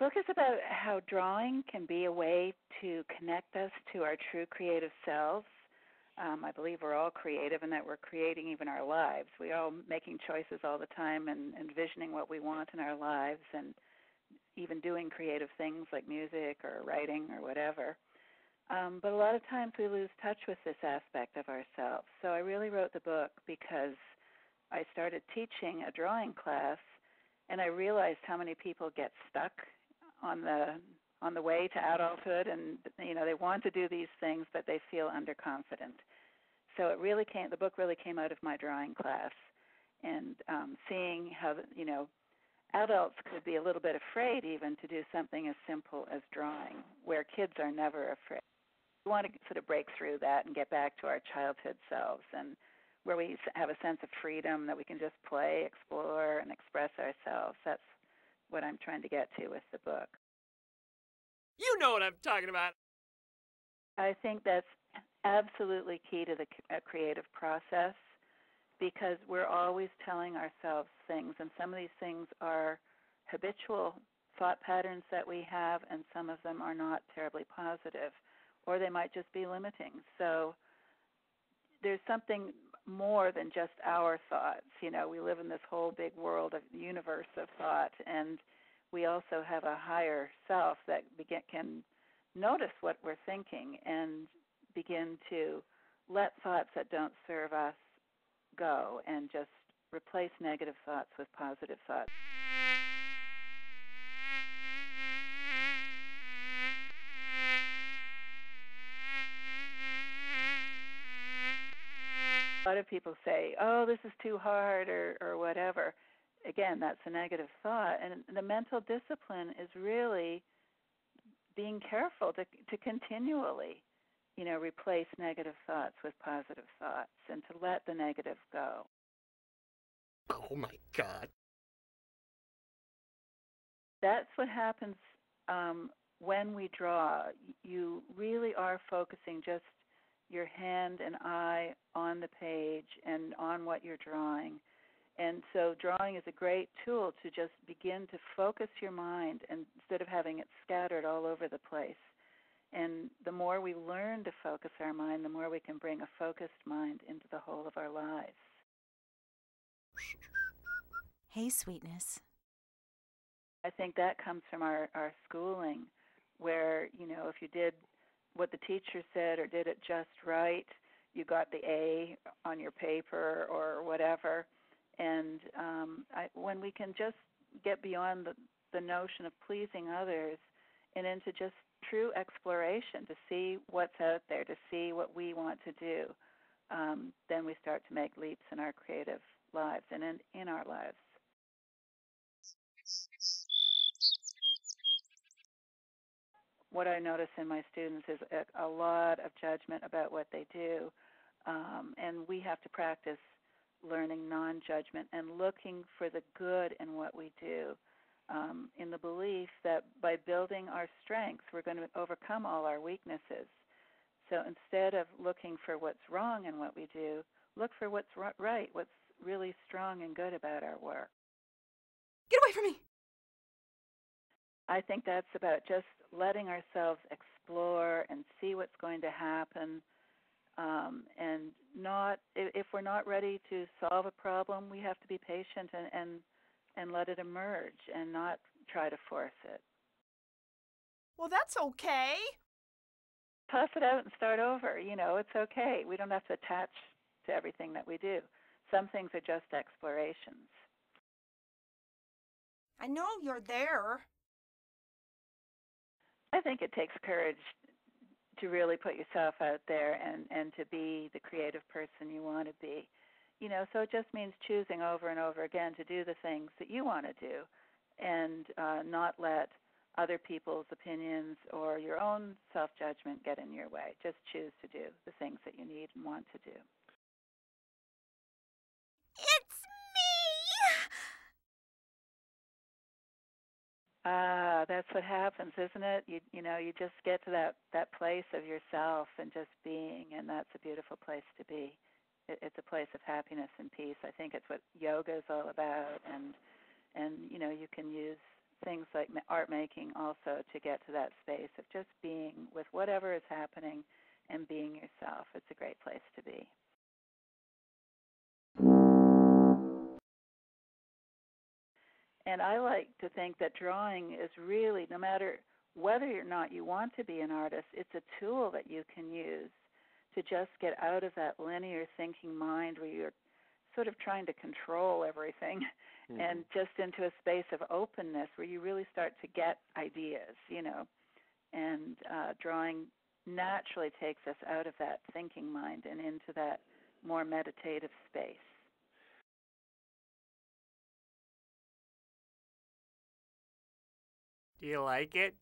book is about how drawing can be a way to connect us to our true creative selves. I believe we're all creative and that we're creating even our lives. We're all making choices all the time and envisioning what we want in our lives and even doing creative things like music or writing or whatever. But a lot of times we lose touch with this aspect of ourselves. So I really wrote the book because I started teaching a drawing class, and I realized how many people get stuck on the way to adulthood, and they want to do these things, but they feel underconfident. So the book really came out of my drawing class, and seeing how adults could be a little bit afraid even to do something as simple as drawing, where kids are never afraid. We want to sort of break through that and get back to our childhood selves, and where we have a sense of freedom that we can just play, explore, and express ourselves. That's what I'm trying to get to with the book. You know what I'm talking about. I think that's absolutely key to the creative process, because we're always telling ourselves things, and some of these things are habitual thought patterns that we have, and some of them are not terribly positive, or they might just be limiting. So there's something more than just our thoughts. We live in this whole big world of universe of thought, and we also have a higher self that can notice what we're thinking and begin to let thoughts that don't serve us go and just replace negative thoughts with positive thoughts. A lot of people say, oh, this is too hard or whatever. Again, that's a negative thought. And the mental discipline is really being careful to continually, replace negative thoughts with positive thoughts and to let the negative go. Oh, my God. That's what happens when we draw. You really are focusing just your hand and eye on the page and on what you're drawing. And so drawing is a great tool to just begin to focus your mind instead of having it scattered all over the place. And the more we learn to focus our mind, the more we can bring a focused mind into the whole of our lives. Hey, sweetness. I think that comes from our schooling, where, if you did what the teacher said or did it just right, you got the A on your paper or whatever. And when we can just get beyond the notion of pleasing others and into just true exploration to see what's out there, to see what we want to do, then we start to make leaps in our creative lives and in our lives. What I notice in my students is a lot of judgment about what they do, and we have to practice learning non-judgment and looking for the good in what we do, in the belief that by building our strengths, we're going to overcome all our weaknesses. So instead of looking for what's wrong in what we do, look for what's right, what's really strong and good about our work. Get away from me! I think that's about just letting ourselves explore and see what's going to happen, and if we're not ready to solve a problem, we have to be patient and let it emerge and not try to force it. Well, that's okay. Toss it out and start over. It's okay. We don't have to attach to everything that we do. Some things are just explorations. I know you're there. I think it takes courage to really put yourself out there and to be the creative person you want to be. So it just means choosing over and over again to do the things that you want to do and not let other people's opinions or your own self-judgment get in your way. Just choose to do the things that you need and want to do. It's me! That's what happens, isn't it? You just get to that place of yourself and just being, and that's a beautiful place to be. It's a place of happiness and peace. I think it's what yoga is all about, and you can use things like art making also to get to that space of just being with whatever is happening and being yourself. It's a great place to be. And I like to think that drawing is really, no matter whether or not you want to be an artist, it's a tool that you can use to just get out of that linear thinking mind where you're sort of trying to control everything and just into a space of openness where you really start to get ideas, and drawing naturally takes us out of that thinking mind and into that more meditative space. Do you like it?